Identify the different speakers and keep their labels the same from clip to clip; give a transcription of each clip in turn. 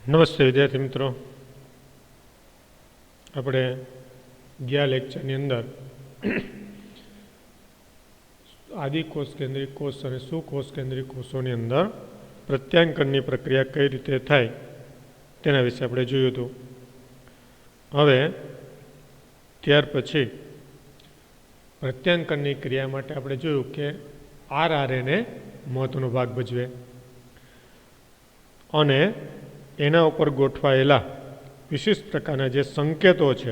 Speaker 1: નમસ્તે વિદ્યાર્થી મિત્રો, આપણે ગયા લેક્ચરની અંદર આદિકોષ કેન્દ્રિક કોષ અને સુકોષ કેન્દ્રિક કોષોની અંદર પ્રત્યાંકનની પ્રક્રિયા કઈ રીતે થાય તેના વિશે આપણે જોયું હતું. હવે ત્યાર પછી પ્રત્યાંકનની ક્રિયા માટે આપણે જોયું કે આરઆરએનએ મહત્વનો ભાગ ભજવે અને એના ઉપર ગોઠવાયેલા વિશિષ્ટ પ્રકારના જે સંકેતો છે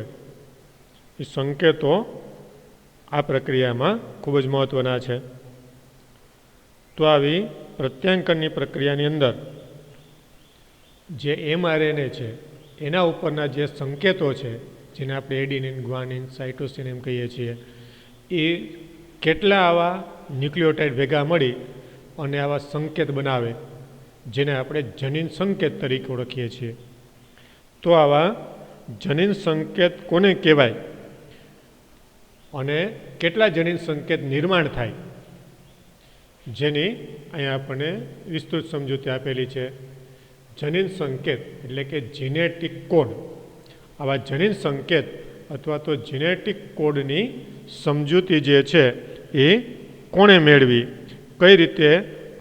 Speaker 1: એ સંકેતો આ પ્રક્રિયામાં ખૂબ જ મહત્ત્વના છે. તો આવી પ્રત્યાંકનની પ્રક્રિયાની અંદર જે એમઆરએનએ છે એના ઉપરના જે સંકેતો છે, જેને આપણે એડિનિન, ગ્વાનિન, સાઇટોસિન એમ કહીએ છીએ, એ કેટલા આવા ન્યુક્લિયોટાઇડ ભેગા મળી અને આવા સંકેત બનાવે જેને આપણે જનીન સંકેત તરીકે ઓળખીએ છીએ. તો આવા જનીન સંકેત કોને કહેવાય અને કેટલા જનીન સંકેત નિર્માણ થાય, જેની અહીંયા આપણને વિસ્તૃત સમજૂતી આપેલી છે. જનીન સંકેત એટલે કે જીનેટિક કોડ. આવા જનીન સંકેત અથવા તો જીનેટિક કોડની સમજૂતી જે છે એ કોણે મેળવી, કઈ રીતે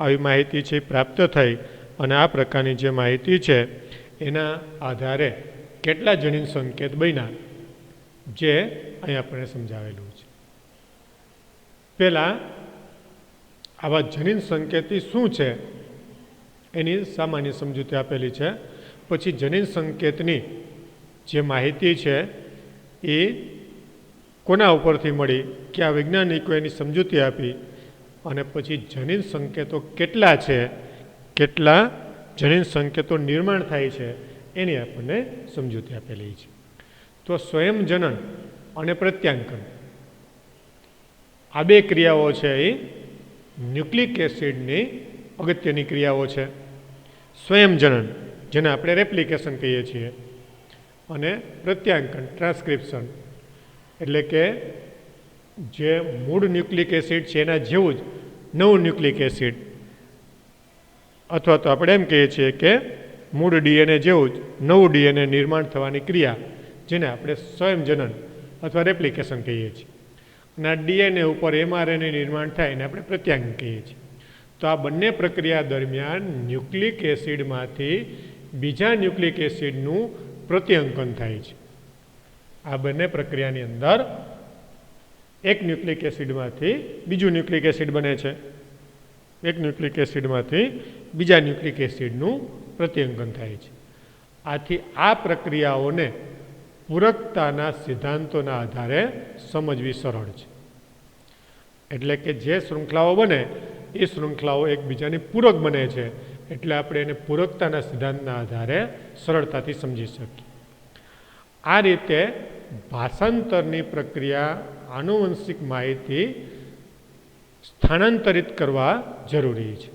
Speaker 1: આવી માહિતી છે પ્રાપ્ત થઈ અને આ પ્રકારની જે માહિતી છે એના આધારે કેટલા જનીન સંકેત બન્યા, જે અહીં આપણને સમજાવેલું છે. પહેલાં આવા જનીન સંકેતી શું છે એની સામાન્ય સમજૂતી આપેલી છે. પછી જનીન સંકેતની જે માહિતી છે એ કોના ઉપરથી મળી, કયા વૈજ્ઞાનિકો એની સમજૂતી આપી, અને પછી જનીન સંકેતો કેટલા છે, કેટલા જનીન સંકેતો નિર્માણ થાય છે એની આપણને સમજૂતી આપેલી છે. તો સ્વયંજનન અને પ્રત્યાંકન આ બે ક્રિયાઓ છે એ ન્યુક્લિક એસિડની અગત્યની ક્રિયાઓ છે. સ્વયંજનન જેને આપણે રેપ્લિકેશન કહીએ છીએ અને પ્રત્યાંકન ટ્રાન્સક્રિપ્શન એટલે કે જે મૂળ ન્યુક્લિક એસિડ છે એના જેવું જ નવું ન્યુક્લિક એસિડ, અથવા તો આપણે એમ કહીએ છીએ કે મૂળ ડીએનએ જેવું જ નવું ડીએનએ નિર્માણ થવાની ક્રિયા, જેને આપણે સ્વયંજનન અથવા રેપ્લિકેશન કહીએ છીએ. અને આ ડીએનએ ઉપર એમઆરએનએ નિર્માણ થાય એને આપણે પ્રત્યાંકન કહીએ છીએ. તો આ બંને પ્રક્રિયા દરમિયાન ન્યુક્લિક એસિડમાંથી બીજા ન્યુક્લિક એસિડનું પ્રત્યાંકન થાય છે. આ બંને પ્રક્રિયાની અંદર એક ન્યુક્લિક એસિડમાંથી બીજું ન્યુક્લિક એસિડ બને છે, એક ન્યુક્લિક એસિડમાંથી બીજા ન્યુક્લિક એસિડનું પ્રત્યાંકન થાય છે. આથી આ પ્રક્રિયાઓને પૂરકતાના સિદ્ધાંતોના આધારે સમજવી સરળ છે. એટલે કે જે શૃંખલાઓ બને એ શૃંખલાઓ એકબીજાની પૂરક બને છે, એટલે આપણે એને પૂરકતાના સિદ્ધાંતના આધારે સરળતાથી સમજી શકીએ. આ રીતે ભાષાંતરની પ્રક્રિયા આનુવંશિક માહિતી સ્થાનાંતરિત કરવા જરૂરી છે,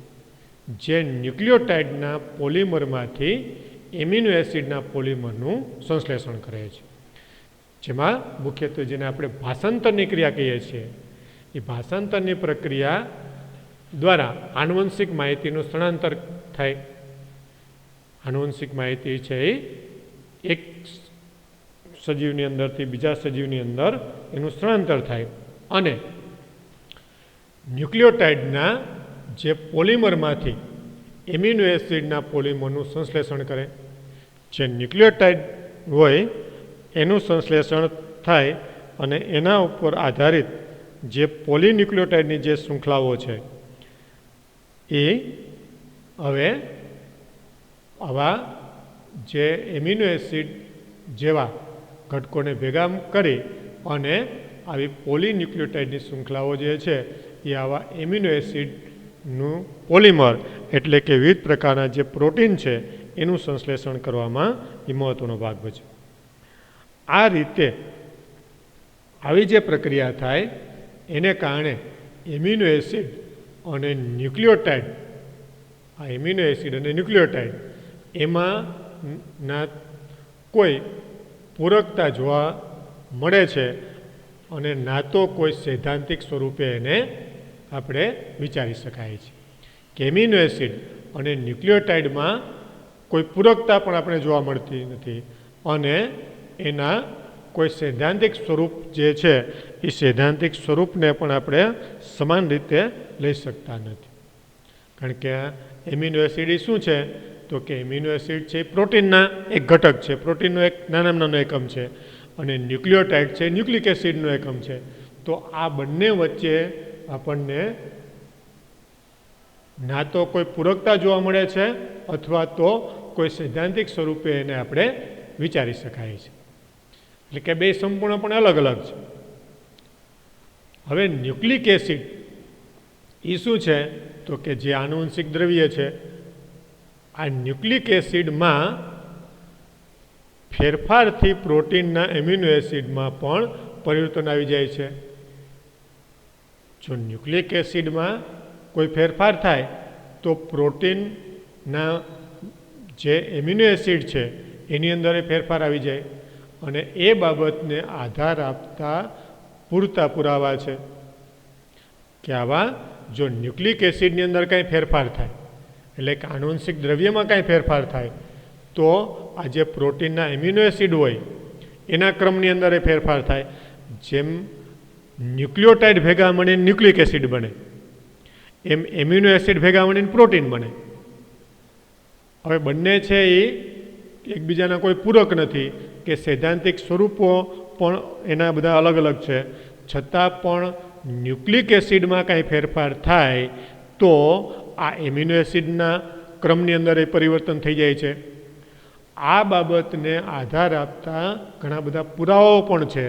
Speaker 1: જે ન્યુક્લિયોટાઇડના પોલિમરમાંથી એમિનો એસિડના પોલિમરનું સંશ્લેષણ કરે છે. જેમાં મુખ્યત્વે જેને આપણે ભાષાંતરની ક્રિયા કહીએ છીએ, એ ભાષાંતરની પ્રક્રિયા દ્વારા આનુવંશિક માહિતીનું સ્થળાંતર થાય. આનુવંશિક માહિતી છે એ એક સજીવની અંદરથી બીજા સજીવની અંદર એનું સ્થળાંતર થાય અને ન્યુક્લિયોટાઇડના જે પોલિમરમાંથી એમિનો એસિડના પોલિમરનું સંશ્લેષણ કરે. જે ન્યુક્લિયોટાઇડ હોય એનું સંશ્લેષણ થાય અને એના ઉપર આધારિત જે પોલિન્યુક્લિયોટાઇડની જે શૃંખલાઓ છે એ હવે આવા જે એમિનો એસિડ જેવા ઘટકોને ભેગા કરી અને આવી પોલિન્યુક્લિયોટાઇડની શૃંખલાઓ જે છે એ આવા એમિનો એસિડનું પોલિમર એટલે કે વિવિધ પ્રકારના જે પ્રોટીન છે એનું સંશ્લેષણ કરવામાં એ મહત્ત્વનો ભાગ ભજવે. આ રીતે આવી જે પ્રક્રિયા થાય એને કારણે એમિનો એસિડ અને ન્યુક્લિયોટાઇડ, આ એમિનો એસિડ અને ન્યુક્લિયોટાઇડ એમાંના કોઈ પૂરકતા જોવા મળે છે અને ના તો કોઈ સૈદ્ધાંતિક સ્વરૂપે એને આપણે વિચારી શકાય છે કે એમિનો એસિડ અને ન્યુક્લિયોટાઇડમાં કોઈ પૂરકતા પણ આપણે જોવા મળતી નથી અને એના કોઈ સૈદ્ધાંતિક સ્વરૂપ જે છે એ સૈદ્ધાંતિક સ્વરૂપને પણ આપણે સમાન રીતે લઈ શકતા નથી. કારણ કે એમિનો એસિડ શું છે તો કે એમિનો એસિડ છે એ પ્રોટીનના એક ઘટક છે, પ્રોટીનનો એક નાનામાં નાનો એકમ છે અને ન્યુક્લિયોટાઇડ છે ન્યુક્લિક એસિડનો એકમ છે. તો આ બંને વચ્ચે આપણને ના તો કોઈ પૂરકતા જોવા મળે છે અથવા તો કોઈ સૈદ્ધાંતિક સ્વરૂપે એને આપણે વિચારી શકાય છે. એટલે કે બે સંપૂર્ણપણે અલગ અલગ છે. હવે ન્યુક્લિક એસિડ એ શું છે તો કે જે આનુવંશિક દ્રવ્ય છે, આ ન્યુક્લિક એસિડમાં ફેરફારથી પ્રોટીનના એમિનો એસિડમાં પણ પરિવર્તન આવી જાય છે. જો ન્યુક્લિક એસિડમાં કોઈ ફેરફાર થાય તો પ્રોટીનના જે એમિનો એસિડ છે એની અંદર એ ફેરફાર આવી જાય અને એ બાબતને આધાર આપતા પૂરતા પુરાવા છે કે આવા જો ન્યુક્લિક એસિડની અંદર કાંઈ ફેરફાર થાય, એટલે કે આનુવંશિક દ્રવ્યમાં કાંઈ ફેરફાર થાય તો આ જે પ્રોટીનના એમિનો એસિડ હોય એના ક્રમની અંદર એ ફેરફાર થાય. જેમ ન્યુક્લિયોટાઇડ ભેગા મળીને ન્યુક્લિક એસિડ બને એમ એમિનો એસિડ ભેગા મળીને પ્રોટીન બને. હવે બંને છે એ એકબીજાના કોઈ પૂરક નથી કે સૈદ્ધાંતિક સ્વરૂપો પણ એના બધા અલગ અલગ છે, છતાં પણ ન્યુક્લિક એસિડમાં કાંઈ ફેરફાર થાય તો આ એમિનો એસિડના ક્રમની અંદર એ પરિવર્તન થઈ જાય છે. આ બાબતને આધાર આપતા ઘણા બધા પુરાવાઓ પણ છે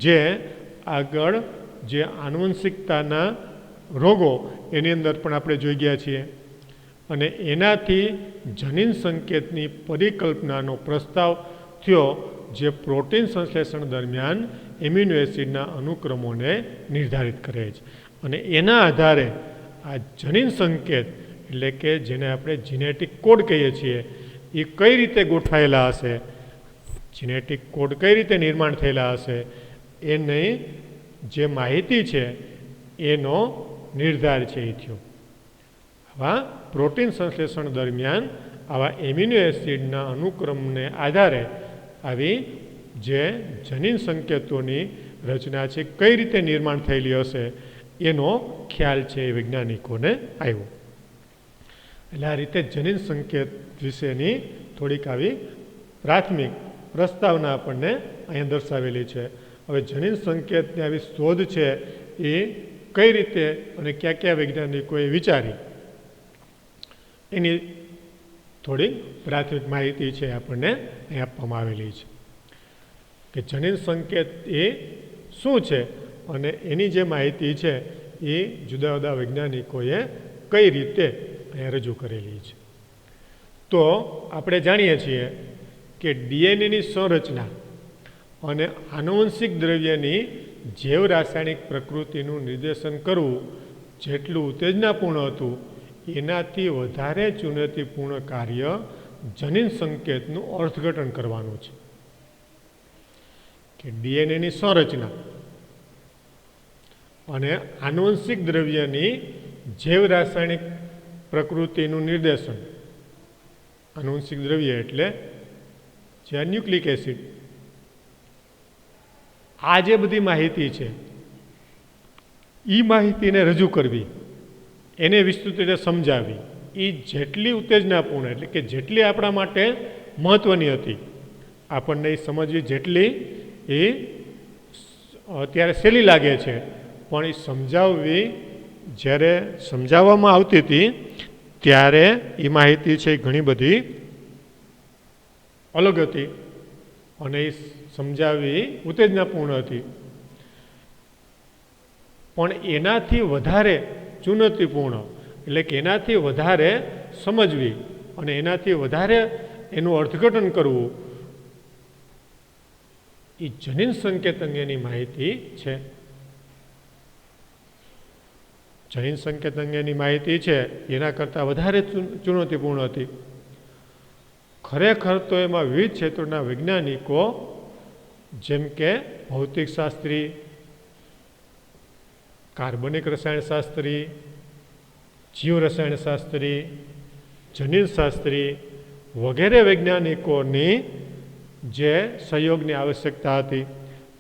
Speaker 1: જે આગળ જે આનુવંશિકતાના રોગો એની અંદર પણ આપણે જોઈ ગયા છીએ અને એનાથી જનીન સંકેતની પરિકલ્પનાનો પ્રસ્તાવ થયો જે પ્રોટીન સંશ્લેષણ દરમિયાન એમિનો એસિડના અનુક્રમોને નિર્ધારિત કરે છે અને એના આધારે આ જનીન સંકેત એટલે કે જેને આપણે જીનેટિક કોડ કહીએ છીએ એ કઈ રીતે ગોઠવાયેલા હશે, જીનેટિક કોડ કઈ રીતે નિર્માણ થયેલા હશે એની જે માહિતી છે એનો નિર્ધાર છે એ થયો. આવા પ્રોટીન સંશ્લેષણ દરમિયાન આવા એમિનો એસિડના અનુક્રમને આધારે આવી જે જનીન સંકેતોની રચના છે કઈ રીતે નિર્માણ થયેલી હશે એનો ખ્યાલ છે એ વૈજ્ઞાનિકોને આવ્યો. એટલે આ રીતે જનીન સંકેત વિશેની થોડીક આવી પ્રાથમિક પ્રસ્તાવના આપણને અહીંયા દર્શાવેલી છે. હવે જનીન સંકેતની આવી શોધ છે એ કઈ રીતે અને કયા કયા વૈજ્ઞાનિકોએ વિચારી એની થોડી પ્રાથમિક માહિતી છે આપણને અહીં આપવામાં આવેલી છે કે જનીન સંકેત એ શું છે અને એની જે માહિતી છે એ જુદા જુદા વૈજ્ઞાનિકોએ કઈ રીતે અહીંયા રજૂ કરેલી છે. તો આપણે જાણીએ છીએ કે ડીએનએની સંરચના અને આનુવંશિક દ્રવ્યની જૈવ રાસાયણિક પ્રકૃતિનું નિર્દેશન કરવું જેટલું ઉત્તેજનાપૂર્ણ હતું એનાથી વધારે ચુનૌતીપૂર્ણ કાર્ય જનીન સંકેતનું અર્થઘટન કરવાનું છે. કે ડીએનએની સંરચના અને આનુવંશિક દ્રવ્યની જૈવ રાસાયણિક પ્રકૃતિનું નિર્દેશન, આનુવંશિક દ્રવ્ય એટલે જે ન્યુક્લિક એસિડ, આ જે બધી માહિતી છે એ માહિતીને રજૂ કરવી, એને વિસ્તૃત રીતે સમજાવી, એ જેટલી ઉત્તેજનાપૂર્ણ એટલે કે જેટલી આપણા માટે મહત્ત્વની હતી, આપણને એ સમજવી જેટલી એ અત્યારે સહેલી લાગે છે પણ એ સમજાવવી જ્યારે સમજાવવામાં આવતી હતી ત્યારે એ માહિતી છે એ ઘણી બધી અલગ હતી અને એ સમજાવવી ઉત્તેજનાપૂર્ણ હતી. પણ એનાથી વધારે ચુનૌતીપૂર્ણ એટલે કે એનાથી વધારે સમજવી અને એનાથી વધારે એનું અર્થઘટન કરવું એ જનીન સંકેત અંગેની માહિતી છે. જનીન સંકેત અંગેની માહિતી છે એના કરતાં વધારે ચુનૌતીપૂર્ણ હતી. ખરેખર તો એમાં વિવિધ ક્ષેત્રોના વૈજ્ઞાનિકો જેમ કે ભૌતિકશાસ્ત્રી, કાર્બનિક રસાયણશાસ્ત્રી, જીવરસાયણશાસ્ત્રી, જનીનશાસ્ત્રી વગેરે વૈજ્ઞાનિકોની જે સહયોગની આવશ્યકતા હતી.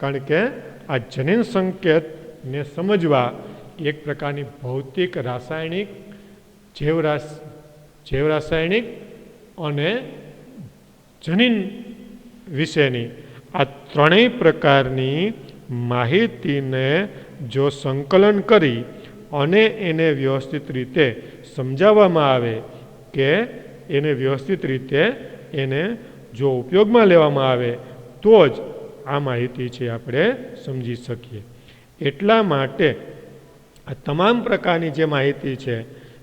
Speaker 1: કારણ કે આ જનીન સંકેતને સમજવા એક પ્રકારની ભૌતિક, રાસાયણિક, જૈવ રાસાયણિક અને જનીન વિશેની આ ત્રણેય પ્રકારની માહિતીને જો સંકલન કરી અને એને વ્યવસ્થિત રીતે સમજાવવામાં આવે કે એને વ્યવસ્થિત રીતે એને જો ઉપયોગમાં લેવામાં આવે તો જ આ માહિતી છે આપણે સમજી શકીએ. એટલા માટે આ તમામ પ્રકારની જે માહિતી છે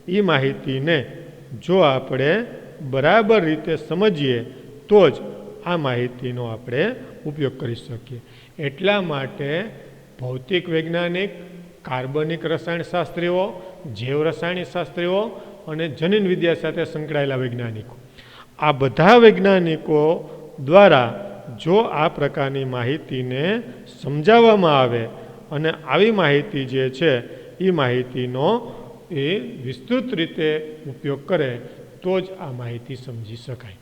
Speaker 1: એ માહિતીને જો આપણે બરાબર રીતે સમજીએ તો જ આ માહિતીનો આપણે ઉપયોગ કરી શકીએ. એટલા માટે ભૌતિક વૈજ્ઞાનિક, કાર્બનિક રસાયણશાસ્ત્રીઓ, જૈવ રસાયણશાસ્ત્રીઓ અને જનીન વિદ્યા સાથે સંકળાયેલા વૈજ્ઞાનિકો, આ બધા વૈજ્ઞાનિકો દ્વારા જો આ પ્રકારની માહિતીને સમજાવવામાં આવે અને આવી માહિતી જે છે એ માહિતીનો એ વિસ્તૃત રીતે ઉપયોગ કરે તો જ આ માહિતી સમજી શકાય.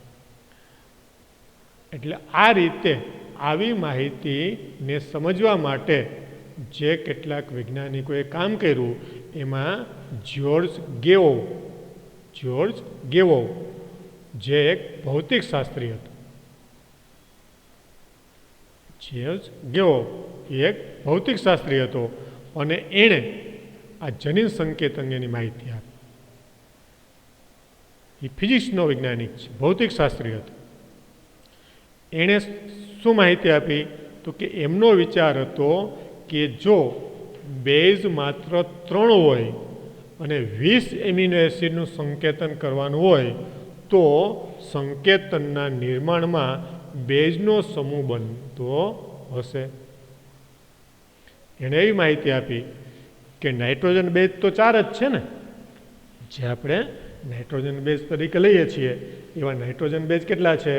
Speaker 1: એટલે આ રીતે આવી માહિતીને સમજવા માટે જે કેટલાક વૈજ્ઞાનિકોએ કામ કર્યું એમાં જ્યોર્જ ગેવો જે એક ભૌતિક શાસ્ત્રી હતો. જ્યોર્જ ગેવો એક ભૌતિક શાસ્ત્રી હતો અને એણે આ જનીન સંકેત અંગેની માહિતી આપી. એ ફિઝિક્સનો વૈજ્ઞાનિક છે, ભૌતિક શાસ્ત્રી હતો. એણે શું માહિતી આપી તો કે એમનો વિચાર હતો કે જો બેઝ માત્ર 3 હોય અને 20 એમિનો એસિડનું સંકેતન કરવાનું હોય તો સંકેતનના નિર્માણમાં બેઝનો સમૂહ બનતો હશે. એણે એવી માહિતી આપી કે નાઇટ્રોજન બેઝ તો 4 જ છે ને, જે આપણે નાઇટ્રોજન બેઝ તરીકે લઈએ છીએ એવા નાઇટ્રોજન બેઝ કેટલા છે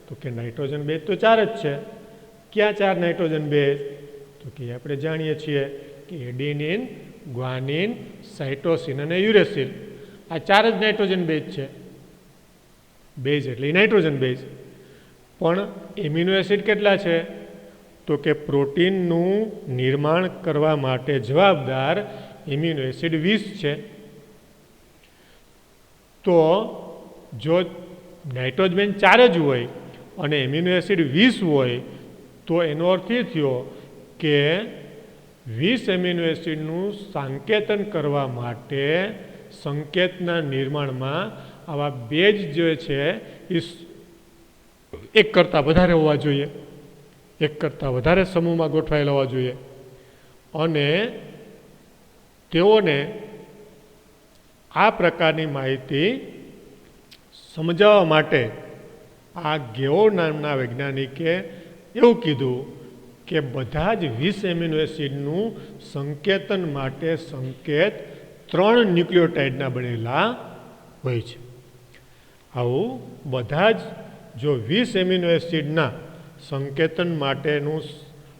Speaker 1: તો કે નાઇટ્રોજન બેઝ તો 4 જ છે. ક્યાં 4 નાઇટ્રોજન બેઝ તો કે આપણે જાણીએ છીએ કે એડિનિન, ગ્વાનિન, સાઇટોસિન અને યુરેસિલ, આ 4 જ નાઇટ્રોજન બેઝ છે. બેઝ એટલે નાઇટ્રોજન બેઝ. પણ એમિનો એસિડ કેટલા છે તો કે પ્રોટીનનું નિર્માણ કરવા માટે જવાબદાર એમિનો એસિડ 20 છે. તો જો નાઇટ્રોજન 4 જ હોય અને એમિનો એસિડ 20 હોય તો એનો અર્થ એ થયો કે 20 એમિનો એસિડનું સંકેતન કરવા માટે સંકેતના નિર્માણમાં આવા બેઝ જે છે એ એક કરતાં વધારે હોવા જોઈએ, એક કરતાં વધારે સમૂહમાં ગોઠવાયેલા હોવા જોઈએ. અને તેઓને આ પ્રકારની માહિતી સમજાવવા માટે આ ગેવો નામના વૈજ્ઞાનિકે એવું કીધું કે બધા જ 20 એમિનો એસિડનું સંકેતન માટે સંકેત 3 ન્યુક્લિયોટાઇડના બનેલા હોય છે. આવું બધા જ જો 20 એમિનો એસિડના સંકેતન માટેનું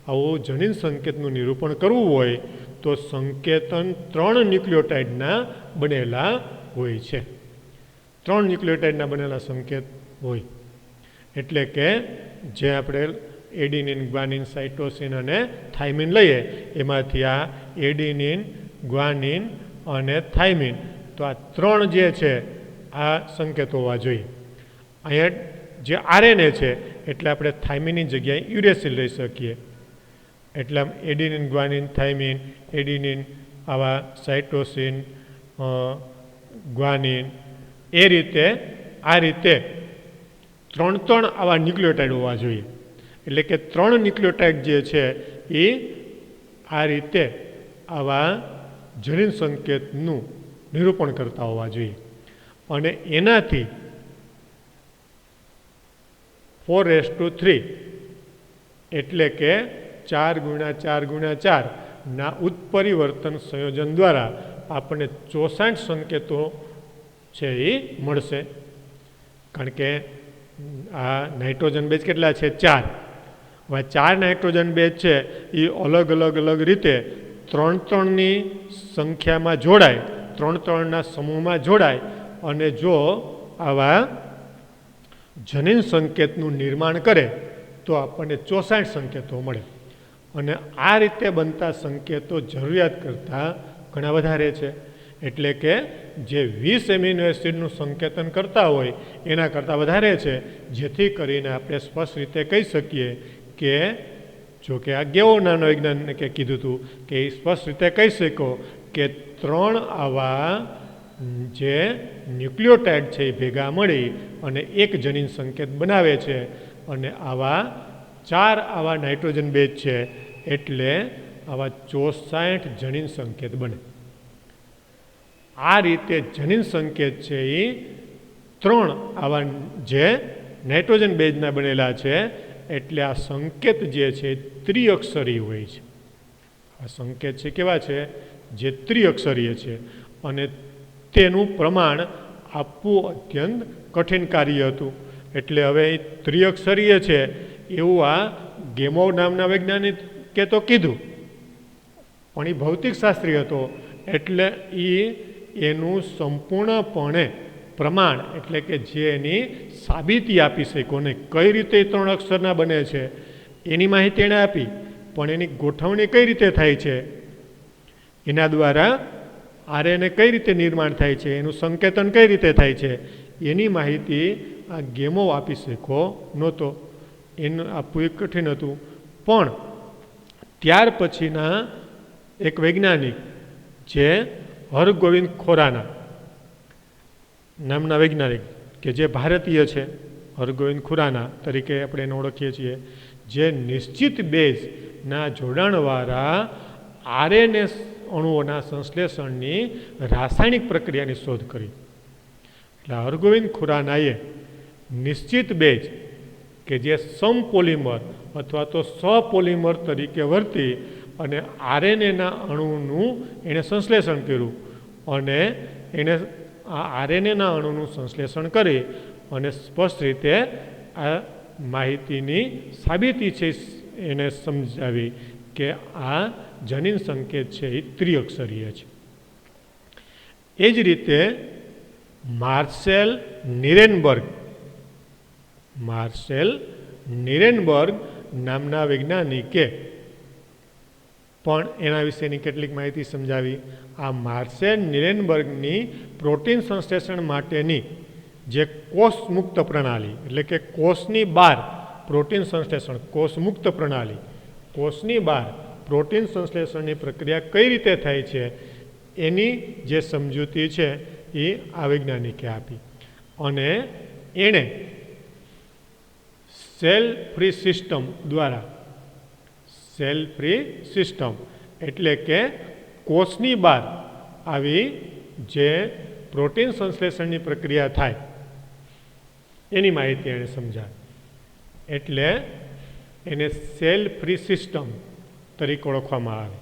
Speaker 1: આવું જનીન સંકેતનું નિરૂપણ કરવું હોય તો સંકેતન 3 ન્યુક્લિયોટાઇડના બનેલા હોય છે. 3 ન્યુક્લિયોટાઇડના બનેલા સંકેત હોય એટલે કે જે આપણે એડિનિન, ગ્વાનિન, સાઇટોસિન અને થાઇમિન લઈએ એમાંથી આ એડિનિન, ગ્વાનિન અને થાઇમિન, તો આ 3 જે છે આ સંકેતો હોવા જોઈએ. અહીંયા જે આરએનએ છે એટલે આપણે થાઇમિનની જગ્યાએ યુરેસિલ લઈ શકીએ. એટલે એડિનિન, ગ્વાનિન, થાઇમિન, એડિનિન, આવા સાઇટોસિન, ગ્વાનિન, એ રીતે આ રીતે 3 આવા ન્યુક્લિયોટાઇડ હોવા જોઈએ. એટલે કે 3 ન્યુક્લિયોટાઇડ જે છે એ આ રીતે આવા જનીન સંકેતનું નિરૂપણ કરતા હોવા જોઈએ. અને એનાથી 4:3 એટલે કે 4x4x4 ના ઉત્પરિવર્તન સંયોજન દ્વારા આપણને 64 સંકેતો છે એ મળશે. કારણ કે આ નાઇટ્રોજન બેઝ કેટલા છે 4. હવે 4 નાઇટ્રોજન બેઝ છે એ અલગ અલગ રીતે 3-3ની સંખ્યામાં જોડાય, 3-3ના સમૂહમાં જોડાય અને જો આવા જનીન સંકેતનું નિર્માણ કરે તો આપણને 64 સંકેતો મળે. અને આ રીતે બનતા સંકેતો જરૂરિયાત કરતાં ઘણા વધારે છે. એટલે કે જે 20 એમિનો એસિડનું સંકેતન કરતા હોય એના કરતાં વધારે છે, જેથી કરીને આપણે સ્પષ્ટ રીતે કહી શકીએ કે, જો કે આ ગેવો નાનો વૈજ્ઞાનિકે કીધું હતું કે સ્પષ્ટ રીતે કહી શકો કે 3 આવા જે ન્યુક્લિયોટાઇડ છે એ ભેગા મળી અને એક જનીન સંકેત બનાવે છે. અને આવા 4 આવા નાઇટ્રોજન બેઝ છે એટલે આવા 64 જનીન સંકેત બને. આ રીતે જનીન સંકેત છે એ 3 આવા જે નાઇટ્રોજન બેઝના બનેલા છે, એટલે આ સંકેત જે છે ત્રિઅક્ષરી હોય છે. આ સંકેત છે કેવા છે? જે ત્રિઅક્ષરીય છે. અને તેનું પ્રમાણ આપવું અત્યંત કઠિન કાર્ય હતું. એટલે હવે એ ત્રિઅક્ષરીય છે એવું આ ગેમોવ નામના વૈજ્ઞાનિકે તો કીધું, પણ એ ભૌતિકશાસ્ત્રી હતો એટલે એનું સંપૂર્ણપણે પ્રમાણ એટલે કે જે એની સાબિતી આપી શક્યો ને કઈ રીતે 3 અક્ષરના બને છે એની માહિતી એણે આપી, પણ એની ગોઠવણી કઈ રીતે થાય છે, એના દ્વારા આરએનએ કઈ રીતે નિર્માણ થાય છે, એનું સંકેતન કઈ રીતે થાય છે, એની માહિતી આ ગેમો આપી શક્યો નહોતો. એનું આપવું એક કઠિન હતું. પણ ત્યાર પછીના એક વૈજ્ઞાનિક જે હરગોવિંદ ખોરાના નામના વૈજ્ઞાનિક કે જે ભારતીય છે, હરગોવિંદ ખુરાના તરીકે આપણે એને ઓળખીએ છીએ, જે નિશ્ચિત બેઝના જોડાણવાળા આરએનએ અણુઓના સંશ્લેષણની રાસાયણિક પ્રક્રિયાની શોધ કરી. એટલે હરગોવિંદ ખુરાનાએ નિશ્ચિત બેઝ કે જે સમપોલિમર અથવા તો સપોલિમર તરીકે વર્તી અને આરએનએના અણુનું એણે સંશ્લેષણ કર્યું. અને એણે આ આરએનએના અણુનું સંશ્લેષણ કરી અને સ્પષ્ટ રીતે આ માહિતીની સાબિતી છે એને સમજાવી કે આ જનીન સંકેત છે એ ત્રિઅક્ષરીય છે. એ જ રીતે માર્સેલ નિરેનબર્ગ નામના વૈજ્ઞાનિકે પણ એના વિશેની કેટલીક માહિતી સમજાવી. આ માર્સેલ નિરેનબર્ગની પ્રોટીન સંશ્લેષણ માટેની જે કોષમુક્ત પ્રણાલી એટલે કે કોષની બહાર પ્રોટીન સંશ્લેષણ, કોષમુક્ત પ્રણાલી, કોષની બહાર પ્રોટીન સંશ્લેષણની પ્રક્રિયા કઈ રીતે થાય છે એની જે સમજૂતી છે એ આ વૈજ્ઞાનિકે આપી. અને એણે સેલ ફ્રી સિસ્ટમ દ્વારા, સેલ ફ્રી સિસ્ટમ એટલે કે કોષની બહાર આવી જે પ્રોટીન સંશ્લેષણની પ્રક્રિયા થાય એની માહિતી એણે સમજાવી. એટલે એને સેલ ફ્રી સિસ્ટમ તરીકે ઓળખવામાં આવે.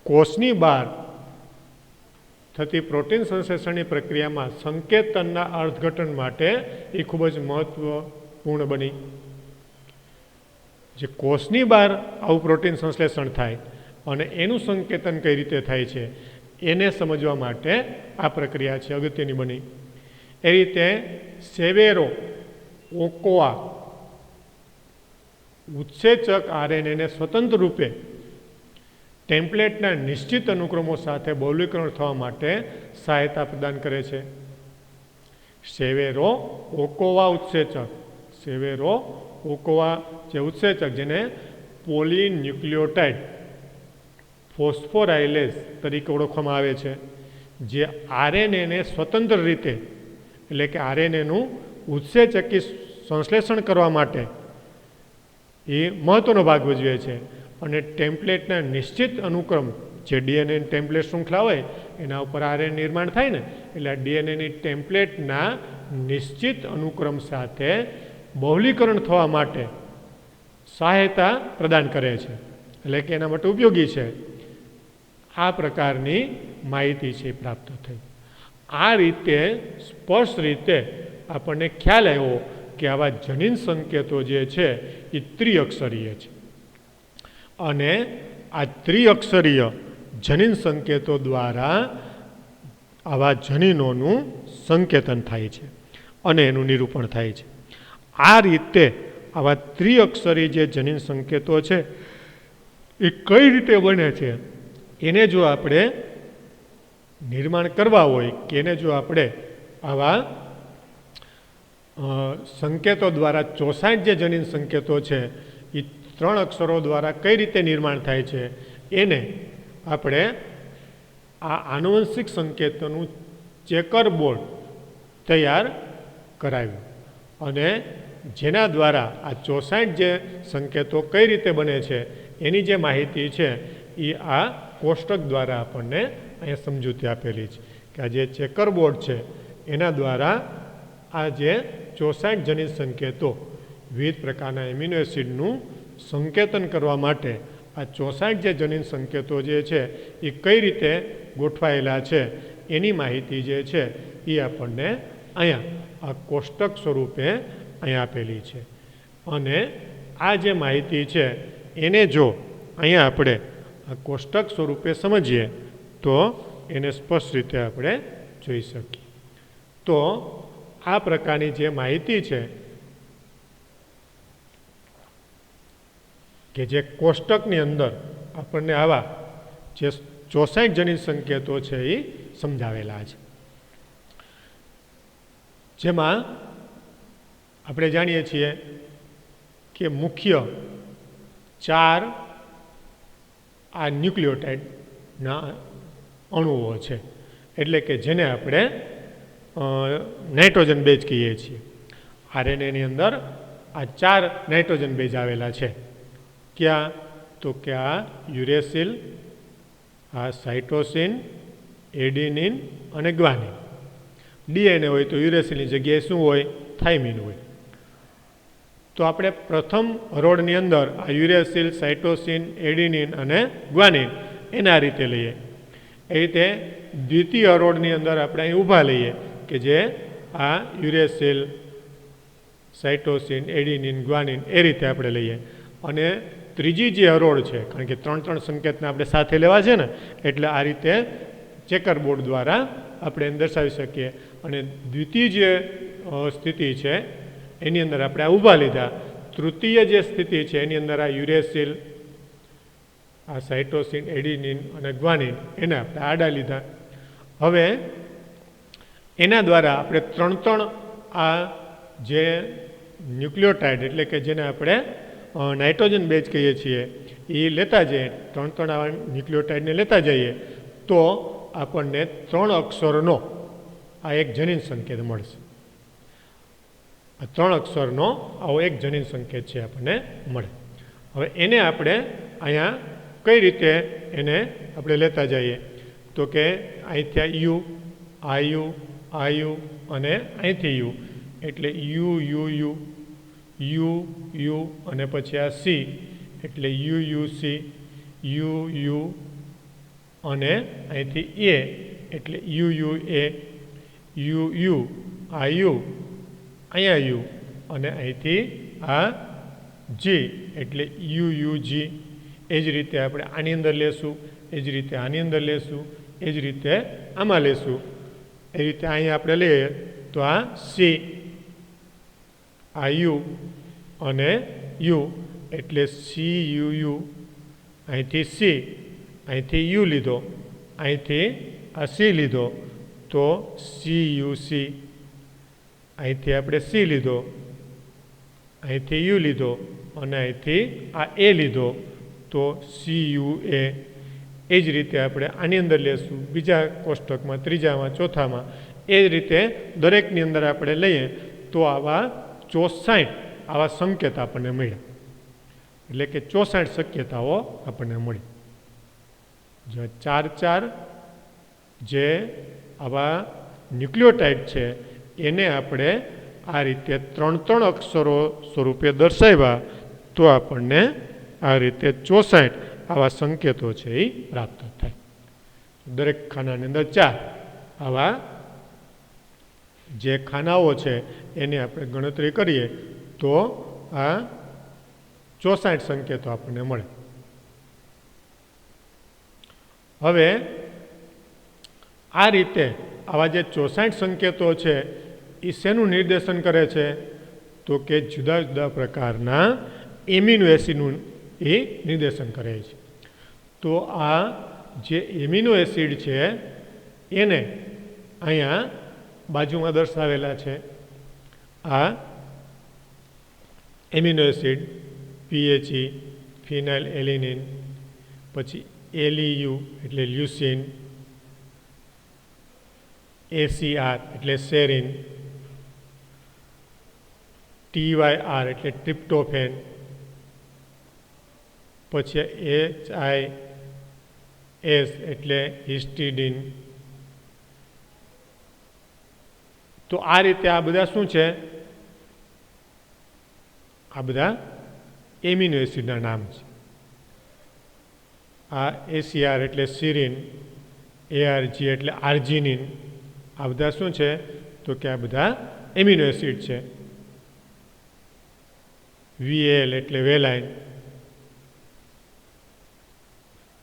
Speaker 1: કોષની બહાર થતી પ્રોટીન સંશ્લેષણની પ્રક્રિયામાં સંકેતનના અર્થઘટન માટે એ ખૂબ જ મહત્વપૂર્ણ બની. જે કોષની બહાર આવું પ્રોટીન સંશ્લેષણ થાય અને એનું સંકેતન કઈ રીતે થાય છે એને સમજવા માટે આ પ્રક્રિયા છે અગત્યની બની. એ રીતે સેવેરો ઓકોઆ ઉત્સેચક આરએનએને સ્વતંત્ર રૂપે ટેમ્પલેટના નિશ્ચિત અનુક્રમો સાથે બહુલીકરણ થવા માટે સહાયતા પ્રદાન કરે છે. સેવેરો ઓકોવા ઉત્સેચક, સેવેરો ઓકોવા જે ઉત્સેચક જેને પોલીન્યુક્લિયોટાઇડ ફોસ્ફોરાઇલેઝ તરીકે ઓળખવામાં આવે છે, જે આરએનએને સ્વતંત્ર રીતે એટલે કે આરએનએનું ઉત્સેચકી સંશ્લેષણ કરવા માટે એ મહત્વનો ભાગ ભજવે છે. અને ટેમ્પલેટના નિશ્ચિત અનુક્રમ જે ડીએનએ ટેમ્પલેટ શૃંખલા હોય એના ઉપર આરએનએ નિર્માણ થાય ને, એટલે આ ડીએનએની ટેમ્પલેટના નિશ્ચિત અનુક્રમ સાથે બહુલીકરણ થવા માટે સહાયતા પ્રદાન કરે છે, એટલે કે એના માટે ઉપયોગી છે. આ પ્રકારની માહિતી છે પ્રાપ્ત થઈ. આ રીતે સ્પષ્ટ રીતે આપણને ખ્યાલ આવ્યો કે આવા જનીન સંકેતો જે છે એ ત્રિઅક્ષરીય છે. અને આ ત્રિઅક્ષરીય જનીન સંકેતો દ્વારા આવા જનીનોનું સંકેતન થાય છે. અને એનું નિરૂપણ થાય છે. આ રીતે આવા ત્રિઅક્ષરી જે જનીન સંકેતો છે એ કઈ રીતે બને છે એને જો આપણે નિર્માણ કરવા હોય કે એને જો આપણે આવા સંકેતો દ્વારા 64 જે જનીન સંકેતો છે એ 3 અક્ષરો દ્વારા કઈ રીતે નિર્માણ થાય છે એને આપણે આ આનુવંશિક સંકેતોનું ચેકર બોર્ડ તૈયાર કરાવ્યું અને જેના દ્વારા આ 64 જે સંકેતો કઈ રીતે બને છે એની જે માહિતી છે એ આ કોષ્ટક દ્વારા આપણને અહીંયા સમજૂતી આપેલી છે કે આ જે ચેકર બોર્ડ છે એના દ્વારા આ જે 64 જનીન સંકેતો વિવિધ પ્રકારના એમિનો એસિડનું સંકેતન કરવા માટે આ 64 જે જનીન સંકેતો જે છે એ કઈ રીતે ગોઠવાયેલા છે એની માહિતી જે છે એ આપણને અહીંયા આ કોષ્ટક સ્વરૂપે અહીંયા આપેલી છે. અને આ જે માહિતી છે એને જો અહીંયા આપણે આ કોષ્ટક સ્વરૂપે સમજીએ તો એને સ્પષ્ટ રીતે આપણે જોઈ શકીએ. તો આ પ્રકારની જે માહિતી છે કે જે કોષ્ટકની અંદર આપણને આવા જે 64 જનીન સંકેતો છે એ સમજાવેલા છે. જેમાં આપણે જાણીએ છીએ કે મુખ્ય 4 આ ન્યુક્લિયોટાઇડના અણુઓ છે એટલે કે જેને આપણે નાઇટ્રોજન બેઝ કહીએ છીએ. આરએનએની અંદર આ 4 નાઇટ્રોજન બેઝ આવેલા છે. ક્યાં? તો કે આ યુરેસિલ, આ સાઇટોસિન, એડિનિન અને ગ્વાનિન. ડીએનએ હોય તો યુરેસિલની જગ્યાએ શું હોય? થાઇમિન હોય. તો આપણે પ્રથમ હરોળની અંદર આ યુરેસિલ, સાઇટોસિન, એડિનિન અને ગ્વાનિન એના રીતે લઈએ. એ રીતે દ્વિતીય હરોળની અંદર આપણે અહીં ઊભા લઈએ કે જે આ યુરેસિલ, સાઇટોસિન, એડિનિન, ગ્વાનિન એ રીતે આપણે લઈએ. અને ત્રીજી જે હરોળ છે, કારણ કે 3 સંકેતને આપણે સાથે લેવા છે ને, એટલે આ રીતે ચેકર બોર્ડ દ્વારા આપણે એને દર્શાવી શકીએ. અને દ્વિતીય જે સ્થિતિ છે એની અંદર આપણે આ ઊભા લીધા. તૃતીય જે સ્થિતિ છે એની અંદર આ યુરેસિલ, આ સાઇટોસિન, એડિનિન અને ગ્વાનિન એને આપણે આડા લીધા. હવે એના દ્વારા આપણે 3 આ જે ન્યુક્લિયોટાઇડ એટલે કે જેને આપણે નાઇટ્રોજન બેઝ કહીએ છીએ એ લેતા જઈએ, 3 આવા ન્યુક્લિયોટાઇડને લેતા જઈએ તો આપણને 3 અક્ષરનો આ એક જનીન સંકેત મળશે. આ 3 અક્ષરનો આવો એક જનીન સંકેત છે આપણને મળે. હવે એને આપણે અહીંયા કઈ રીતે એને આપણે લેતા જઈએ તો કે અહીંથી યુ, આ યુ, આ યુ અને અહીંથી યુ એટલે you you you, you you અને પછી આ સી એટલે you you C, you you અને અહીંથી એ એટલે you you A, you you, આ યુ, અહીંયા યુ અને અહીંથી આ જી એટલે યુ યુ જી. એ જ રીતે આપણે આની અંદર લેશું, એ જ રીતે આની અંદર લેશું, એ જ રીતે આમાં લેશું. એ રીતે અહીંયા આપણે લઈએ તો આ સી, આ યુ અને યુ એટલે સી યુ યુ, અહીંથી સી, અહીંથી યુ લીધો, અહીંથી આ સી લીધો તો સી યુ સી, અહીંથી આપણે સી લીધો, અહીંથી યુ લીધો અને અહીંથી આ એ લીધો તો સી યુ એ. એ જ રીતે આપણે આની અંદર લેશું, બીજા કોષ્ટકમાં, ત્રીજામાં, ચોથામાં. એ જ રીતે દરેકની અંદર આપણે લઈએ તો આવા 64 આવા સંકેત આપણને મળ્યા. એટલે કે 64 શક્યતાઓ આપણને મળી. જો 4 જે આવા ન્યુક્લિયોટાઇડ છે એને આપણે આ રીતે 3 અક્ષરો સ્વરૂપે દર્શાવ્યા તો આપણને આ રીતે 64 આવા સંકેતો છે એ પ્રાપ્ત થાય. દરેક ખાનાની અંદર 4 આવા જે ખાનાઓ છે એની આપણે ગણતરી કરીએ તો આ 64 સંકેતો આપણને મળે. હવે આ રીતે આવા જે 64 સંકેતો છે એ શેનું નિર્દેશન કરે છે? તો કે જુદા જુદા પ્રકારના એમિનો એસિડનું એ નિર્દેશન કરે છે. તો આ જે એમિનો એસિડ છે એને અહીંયા બાજુમાં દર્શાવેલા છે. આ એમિનો એસિડ PHE ફિનાઇલ એલિનિન, પછી LEU એટલે લ્યુસિન, ACR એટલે સેરિન, TYR એટલે ટ્રિપ્ટોફેન, પછી HIS એટલે હિસ્ટિડિન. તો આ રીતે આ બધા શું છે? આ બધા એમિનો એસિડના નામ છે. આ ACR એટલે સિરિન, ARG એટલે આર્જિનિન. આ બધા શું છે? તો કે આ બધા એમિનો એસિડ છે. VAL એટલે વેલાઇન.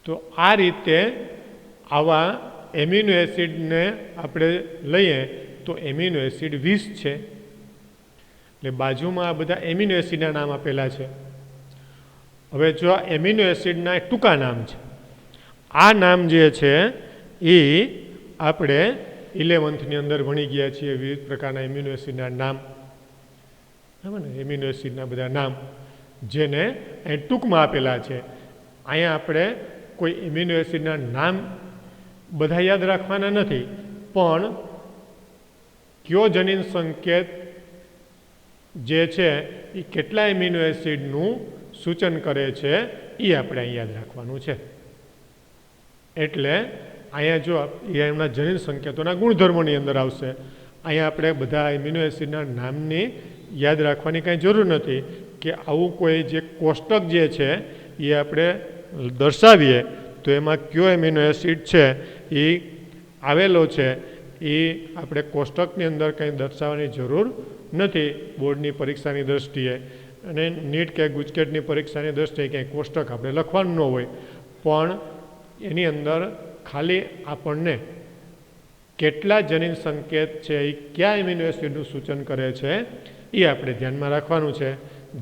Speaker 1: તો આ રીતે આવા એમિનો એસિડને આપણે લઈએ તો એમિનો એસિડ 20 છે. એટલે બાજુમાં આ બધા એમિનો એસિડના નામ આપેલા છે. હવે જો આ એમિનો એસિડના ટૂંકા નામ છે, આ નામ જે છે એ આપણે 11th અંદર ભણી ગયા છીએ. વિવિધ પ્રકારના એમિનો એસિડના નામ, બરાબર ને? એમિનો એસિડના બધા નામ જેને અહીં ટૂંકમાં આપેલા છે. અહીંયા આપણે કોઈ એમિનો એસિડના નામ બધા યાદ રાખવાના નથી, પણ કયો જનીન સંકેત જે છે એ કેટલા એમિનો એસિડનું સૂચન કરે છે એ આપણે અહીં યાદ રાખવાનું છે. એટલે અહીંયા જો એમના જનીન સંકેતોના ગુણધર્મોની અંદર આવશે. અહીંયા આપણે બધા એમિનો એસિડના નામની યાદ રાખવાની કાંઈ જરૂર નથી કે આવું કોઈ જે કોષ્ટક જે છે એ આપણે દર્શાવીએ તો એમાં કયો એમિનો એસિડ છે એ આવેલો છે એ આપણે કોષ્ટકની અંદર કંઈ દર્શાવવાની જરૂર નથી બોર્ડની પરીક્ષાની દૃષ્ટિએ. અને નીટ કે ગુજકેટની પરીક્ષાની દૃષ્ટિએ ક્યાંય કોષ્ટક આપણે લખવાનું ન હોય, પણ એની અંદર ખાલી આપણને કેટલા જનીન સંકેત છે એ કયા એમિનો એસિડનું સૂચન કરે છે એ આપણે ધ્યાનમાં રાખવાનું છે,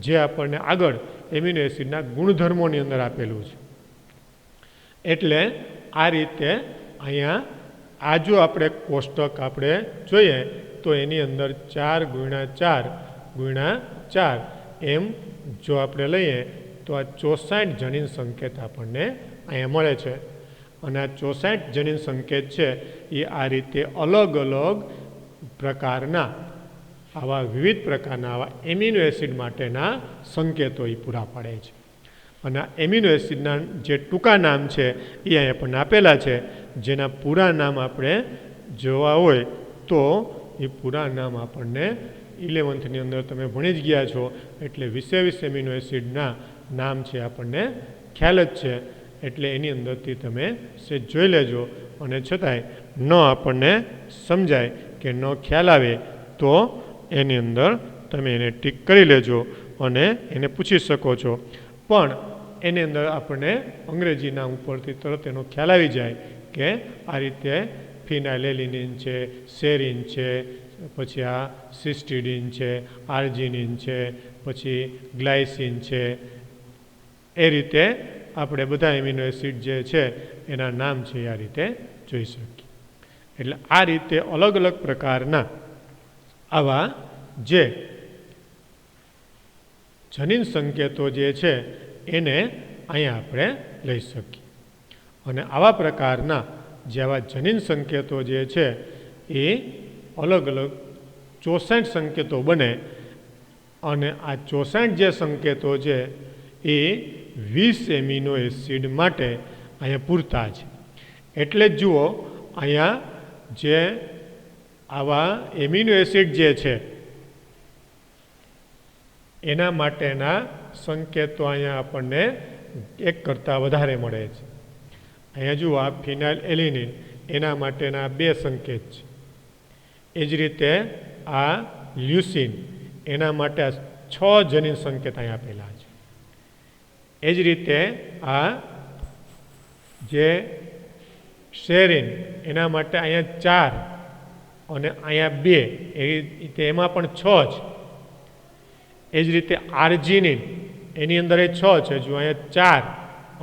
Speaker 1: જે આપણને આગળ એમિનો એસિડના ગુણધર્મોની અંદર આપેલું છે. એટલે આ રીતે અહીંયા આ જો આપણે કોષ્ટક આપણે જોઈએ તો એની અંદર 4x4x4 એમ જો આપણે લઈએ તો આ 64 જનીન સંકેત આપણને અહીંયા મળે છે. અને આ 64 જનીન સંકેત છે એ આ રીતે અલગ અલગ પ્રકારના આવા વિવિધ પ્રકારના આવા એમિનો એસિડ માટેના સંકેતો એ પૂરા પાડે છે. અને આ એમિનો એસિડના જે ટૂંકા નામ છે એ અહીંયા આપણને આપેલા છે. જેના પૂરા નામ આપણે જોવા હોય તો એ પૂરા નામ આપણને 11th અંદર તમે ભણી જ ગયા છો. એટલે 20 એમિનો એસિડના નામ છે આપણને ખ્યાલ જ છે. એટલે એની અંદરથી તમે સેજ જોઈ લેજો, અને છતાંય ન આપણને સમજાય કે ન ખ્યાલ આવે તો એની અંદર તમે એને ટીક કરી લેજો અને એને પૂછી શકો છો. પણ એની અંદર આપણને અંગ્રેજીના ઉપરથી તરત એનો ખ્યાલ આવી જાય કે આ રીતે ફિનાઇલ એલિનિન છે, સેરિન છે, પછી આ સિસ્ટિડિન છે, આર્જિનિન છે, પછી ગ્લાયસિન છે. એ રીતે આપણે બધા એમિનો એસિડ જે છે એના નામ છે આ રીતે જોઈ શકીએ. એટલે આ રીતે અલગ અલગ પ્રકારના આવા જે જનીન સંકેતો જે છે એને અહીંયા આપણે લઈ શકીએ. અને આવા પ્રકારના જેવા જનીન સંકેતો જે છે એ અલગ અલગ 64 સંકેતો બને. અને આ 64 જે સંકેતો છે એ 20 એમિનો એસિડ માટે અહીંયા પૂરતા છે. એટલે જ જુઓ અહીંયા જે આવા એમિનો એસિડ જે છે એના માટેના સંકેતો અહીંયા આપણને એક કરતાં વધારે મળે છે. અહીંયા જુઓ આ ફિનાઇલ એલિનિન એના માટેના 2 સંકેત છે. એ જ રીતે આ લ્યુસિન એના માટે 6 જનીન સંકેત અહીંયા આપેલા છે. એ જ રીતે આ જે સેરિન એના માટે અહીંયા અને અહીંયા 2, એવી રીતે એમાં પણ 6 જ. એ જ રીતે આર્જિનિન, એની અંદર એ 6 છે, જો અહીંયા 4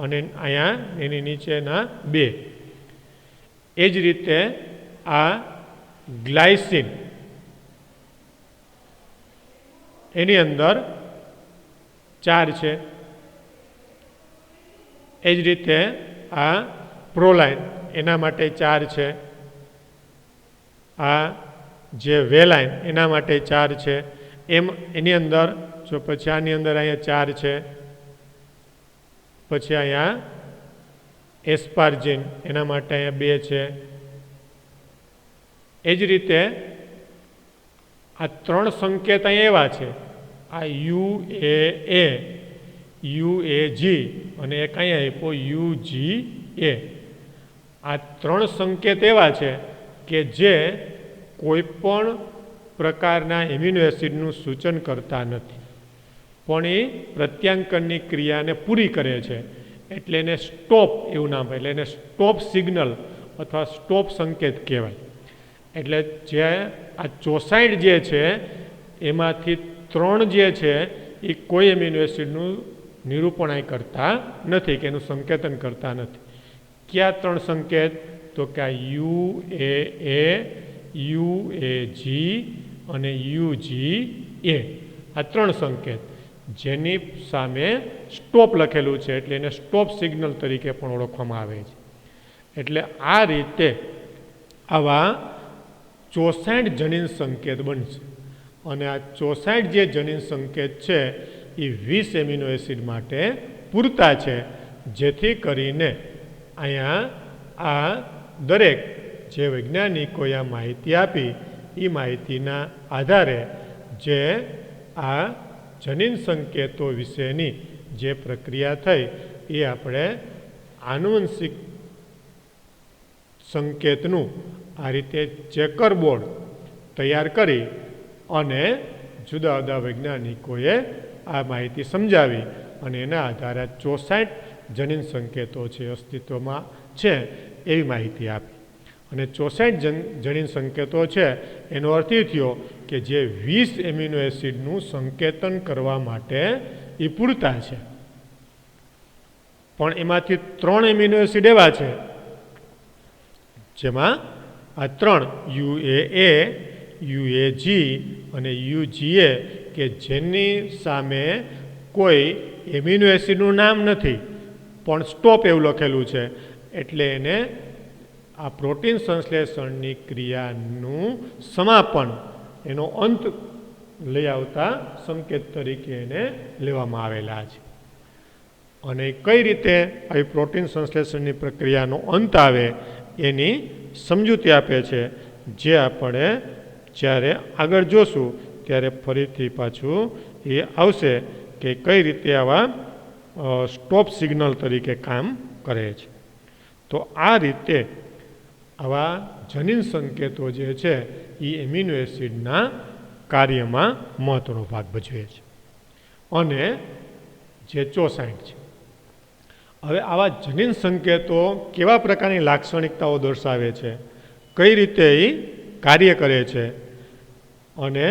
Speaker 1: અને અહીંયા એની નીચેના 2. એ જ રીતે આ ગ્લાયસિન, એની અંદર 4 છે. એ જ રીતે આ પ્રોલાઇન, એના માટે 4 છે. આ જે વેલાઇન, એના માટે 4 છે. એમ એની અંદર જો પછી આની અંદર અહીંયા 4 છે. પછી અહીંયા એસ્પાર્જિન, એના માટે અહીંયા 2 છે. એ જ રીતે આ 3 સંકેત અહીંયા એવા છે, આ UAA, UAG અને એક અહીંયા આપ્યો UGA. આ 3 સંકેત એવા છે કે જે કોઈ પણ પ્રકારના એમિનો એસિડનું સૂચન કરતા નથી, પણ એ પ્રત્યાંકનની ક્રિયાને પૂરી કરે છે. એટલે એને સ્ટોપ એવું નામ, એટલે એને સ્ટોપ સિગ્નલ અથવા સ્ટોપ સંકેત કહેવાય. એટલે જે આ 64 જે છે એમાંથી 3 જે છે એ કોઈ એમિનો એસિડનું નિરૂપણ કરતા નથી, કે એનું સંકેતન કરતા નથી. કયા 3 સંકેત? તો કે આ UAA, UAG અને UGA. આ 3 સંકેત જેની સામે સ્ટોપ લખેલું છે, એટલે એને સ્ટોપ સિગ્નલ તરીકે પણ ઓળખવામાં આવે છે. એટલે આ રીતે આવા 64 જનીન સંકેત બનશે. અને આ 64 જે જનીન સંકેત છે એ 20 એમિનો એસિડ માટે પૂરતા છે, જેથી કરીને અહીંયા આ દરેક જે વૈજ્ઞાનિકોએ આ માહિતી આપી એ માહિતીના આધારે જે આ જનીન સંકેતો વિશેની જે પ્રક્રિયા થઈ એ આપણે આનુવંશિક સંકેતનું આ રીતે ચેકર બોર્ડ તૈયાર કરી અને જુદા જુદા વૈજ્ઞાનિકોએ આ માહિતી સમજાવી અને એના આધારે 64 જનીન સંકેતો છે અસ્તિત્વમાં છે એવી માહિતી આપી. અને 64 જનીન સંકેતો છે એનો અર્થ એ થયો કે જે 20 એમિનો એસિડનું સંકેતન કરવા માટે એ પૂરતા છે. પણ એમાંથી 3 એમિનો એસિડ એવા છે જેમાં આ 3 UAA, UAG અને UGA કે જેની સામે કોઈ એમિનો એસિડનું નામ નથી, પણ સ્ટોપ એવું લખેલું છે. એટલે એને આ પ્રોટીન સંશ્લેષણની ક્રિયાનું સમાપન, એનો અંત લઈ આવતા સંકેત તરીકે એને લેવામાં આવેલા છે. અને કઈ રીતે આવી પ્રોટીન સંશ્લેષણની પ્રક્રિયાનો અંત આવે એની સમજૂતી આપે છે, જે આપણે જ્યારે આગળ જોશું ત્યારે ફરીથી પાછું એ આવશે કે કઈ રીતે આવા સ્ટોપ સિગ્નલ તરીકે કામ કરે છે. તો આ રીતે આવા જનીન સંકેતો જે છે એ એમિનો એસિડના કાર્યમાં મહત્ત્વનો ભાગ ભજવે છે. અને જે 64 છે. હવે આવા જનીન સંકેતો કેવા પ્રકારની લાક્ષણિકતાઓ દર્શાવે છે, કઈ રીતે એ કાર્ય કરે છે અને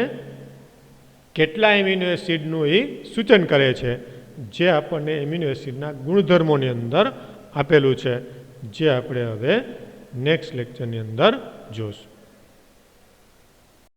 Speaker 1: કેટલા એમિનો એસિડનું એ સૂચન કરે છે, જે આપણને એમિનો એસિડના ગુણધર્મોની અંદર આપેલું છે, જે આપણે હવે નેક્સ્ટ લેક્ચરની અંદર જોઈશું.